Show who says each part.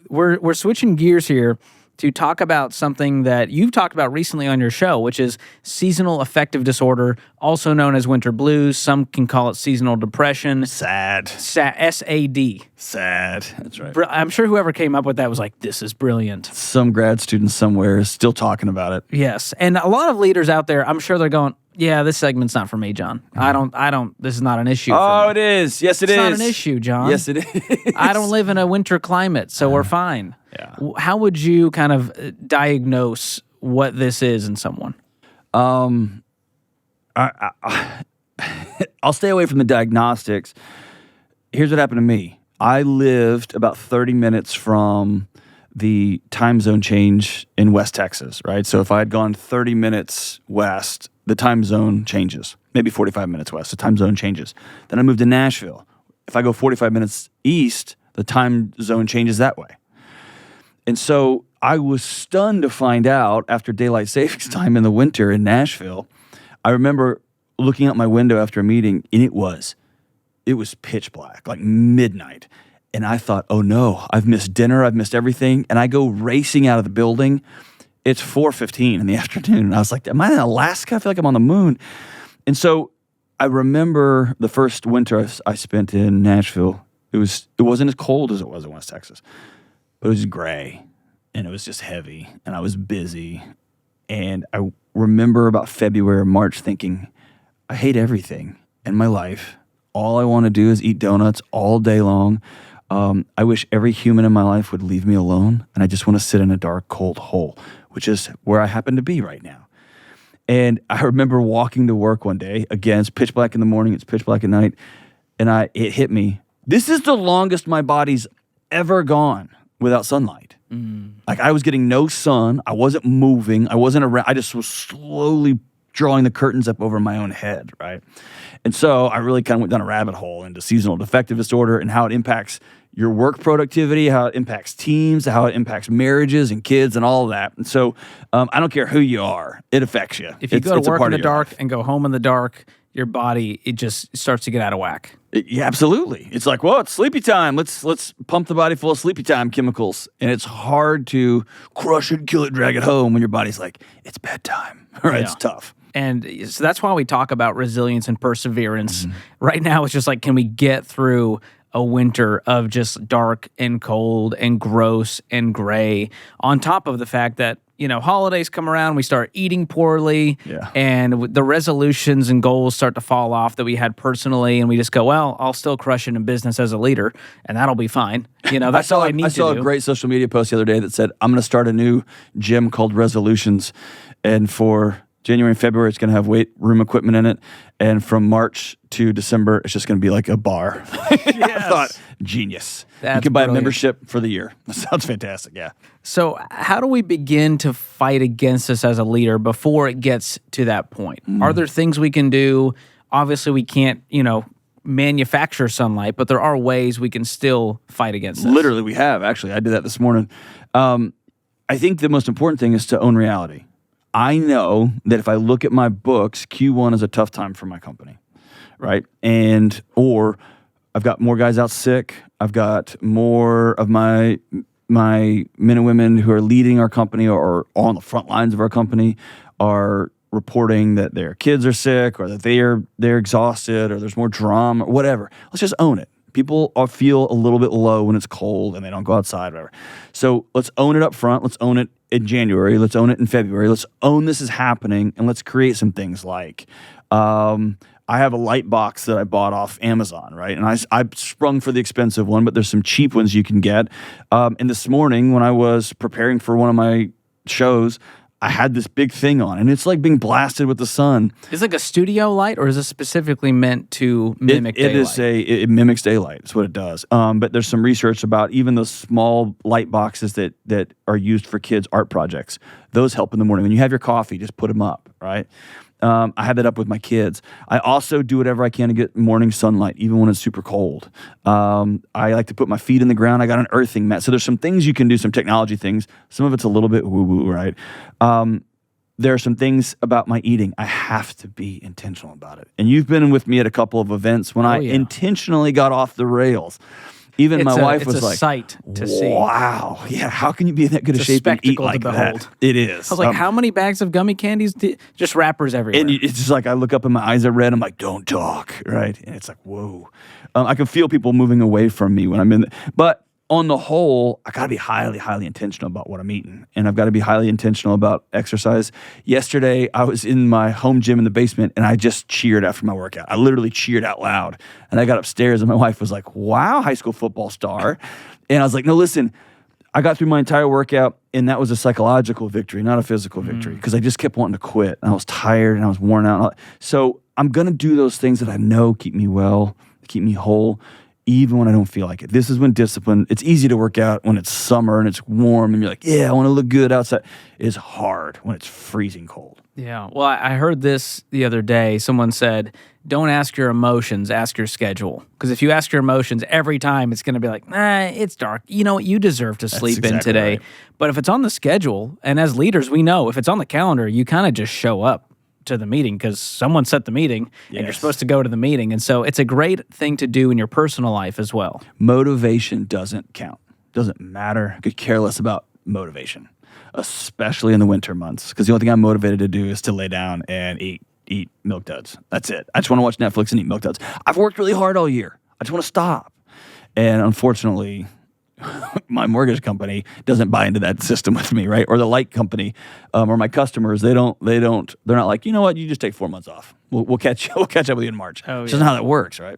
Speaker 1: we're switching gears here to talk about something that you've talked about recently on your show, which is seasonal affective disorder, also known as winter blues. Some can call it seasonal depression.
Speaker 2: SAD.
Speaker 1: S-A-D.
Speaker 2: SAD. That's right.
Speaker 1: I'm sure whoever came up with that was like, this is brilliant.
Speaker 2: Some grad student somewhere is still talking about it.
Speaker 1: Yes. And a lot of leaders out there, I'm sure they're going, yeah, this segment's not for me, John. This is not an issue for me.
Speaker 2: It is. Yes, it is.
Speaker 1: It's not an issue, John.
Speaker 2: Yes, it is.
Speaker 1: I don't live in a winter climate, so we're fine.
Speaker 2: Yeah.
Speaker 1: How would you kind of diagnose what this is in someone?
Speaker 2: I'll stay away from the diagnostics. Here's what happened to me. I lived about 30 minutes from the time zone change in West Texas, right? So if I had gone 30 minutes west, the time zone changes. Maybe 45 minutes west, the time zone changes. Then I moved to Nashville. If I go 45 minutes east, the time zone changes that way. And so I was stunned to find out after daylight savings time in the winter in Nashville. I remember looking out my window after a meeting, and it was pitch black, like midnight. And I thought, oh no, I've missed dinner, I've missed everything. And I go racing out of the building. It's 4:15 in the afternoon. And I was like, am I in Alaska? I feel like I'm on the moon. And so I remember the first winter I spent in Nashville. It wasn't as cold as it was in West Texas, but it was gray and it was just heavy and I was busy. And I remember about February or March thinking, I hate everything in my life. All I want to do is eat donuts all day long. I wish every human in my life would leave me alone, and I just want to sit in a dark, cold hole, which is where I happen to be right now. And I remember walking to work one day. Again, it's pitch black in the morning, it's pitch black at night, and it hit me. This is the longest my body's ever gone without sunlight. Like I was getting no sun, I wasn't moving, I wasn't around, I just was slowly drawing the curtains up over my own head, right? And so I really kind of went down a rabbit hole into seasonal affective disorder and how it impacts your work productivity, how it impacts teams, how it impacts marriages and kids and all of that. And so I don't care who you are, it affects you.
Speaker 1: If you go to work in the dark and go home in the dark, your body, it just starts to get out of whack.
Speaker 2: Yeah, absolutely. It's like, well, it's sleepy time. Let's pump the body full of sleepy time chemicals. And it's hard to crush it, kill it, drag it home when your body's like, it's bedtime. Right? Yeah. It's tough.
Speaker 1: And so that's why we talk about resilience and perseverance. Right now, it's just like, can we get through a winter of just dark and cold and gross and gray, on top of the fact that, holidays come around, we start eating poorly, and the resolutions and goals start to fall off that we had personally, and we just go, well, I'll still crush it in business as a leader, and that'll be fine. That's all I need to do.
Speaker 2: I saw a great social media post the other day that said, I'm going to start a new gym called Resolutions, and for January and February, it's going to have weight room equipment in it. And from March to December, it's just going to be like a bar. I thought, genius. You can buy a membership for the year. That sounds fantastic, yeah.
Speaker 1: So how do we begin to fight against this as a leader before it gets to that point? Are there things we can do? Obviously, we can't, manufacture sunlight, but there are ways we can still fight against this.
Speaker 2: Literally, we have, actually. I did that this morning. I think the most important thing is to own reality. I know that if I look at my books, Q1 is a tough time for my company, right? Or I've got more guys out sick. I've got more of my men and women who are leading our company or on the front lines of our company are reporting that their kids are sick or that they're exhausted or there's more drama or whatever. Let's just own it. People feel a little bit low when it's cold and they don't go outside, whatever. So let's own it up front. Let's own it in January. Let's own it in February. Let's own this is happening, and let's create some things like I have a light box that I bought off Amazon, right? And I sprung for the expensive one, but there's some cheap ones you can get. And this morning when I was preparing for one of my shows, I had this big thing on, and it's like being blasted with the sun.
Speaker 1: Is it like a studio light, or is it specifically meant to mimic daylight?
Speaker 2: It mimics daylight. That's what it does. But there's some research about even those small light boxes that are used for kids' art projects. Those help in the morning. When you have your coffee, just put them up, right? I have that up with my kids. I also do whatever I can to get morning sunlight, even when it's super cold. I like to put my feet in the ground. I got an earthing mat. So there's some things you can do, some technology things. Some of it's a little bit woo-woo, right? There are some things about my eating. I have to be intentional about it. And you've been with me at a couple of events when I intentionally got off the rails. Even my wife
Speaker 1: it's
Speaker 2: was
Speaker 1: a
Speaker 2: like,
Speaker 1: sight to see.
Speaker 2: wow, yeah, how can you be in that good of
Speaker 1: It's a
Speaker 2: shape and eat
Speaker 1: spectacle to
Speaker 2: like
Speaker 1: behold.
Speaker 2: that? It is.
Speaker 1: I was like, how many bags of gummy candies? Just wrappers everywhere.
Speaker 2: And it's just like, I look up and my eyes are red. I'm like, don't talk, right? And it's like, whoa. I can feel people moving away from me when I'm in. But on the whole, I got to be highly, highly intentional about what I'm eating. And I've got to be highly intentional about exercise. Yesterday, I was in my home gym in the basement, and I just cheered after my workout. I literally cheered out loud. And I got upstairs, and my wife was like, wow, high school football star. And I was like, no, listen, I got through my entire workout, and that was a psychological victory, not a physical victory, because I just kept wanting to quit. And I was tired, and I was worn out. So I'm going to do those things that I know keep me well, keep me whole, even when I don't feel like it. This is when discipline, it's easy to work out when it's summer and it's warm and you're like, yeah, I want to look good outside. It's hard when it's freezing cold.
Speaker 1: Yeah. Well, I heard this the other day. Someone said, don't ask your emotions, ask your schedule. Because if you ask your emotions every time, it's going to be like, it's dark. You know what? You deserve to sleep in today.
Speaker 2: Right.
Speaker 1: But if it's on the schedule, and as leaders, we know if it's on the calendar, you kind of just show up to the meeting because someone set the meeting and you're supposed to go to the meeting. And so it's a great thing to do in your personal life as well.
Speaker 2: Motivation doesn't count. Doesn't matter. I could care less about motivation, especially in the winter months, because the only thing I'm motivated to do is to lay down and eat Milk Duds. That's it. I just want to watch Netflix and eat Milk Duds. I've worked really hard all year. I just want to stop. And unfortunately, my mortgage company doesn't buy into that system with me, right? Or the light company, or my customers, they're not like, you know what, you just take 4 months off. We'll catch up with you in March.
Speaker 1: Oh,
Speaker 2: It's just not how that works, right?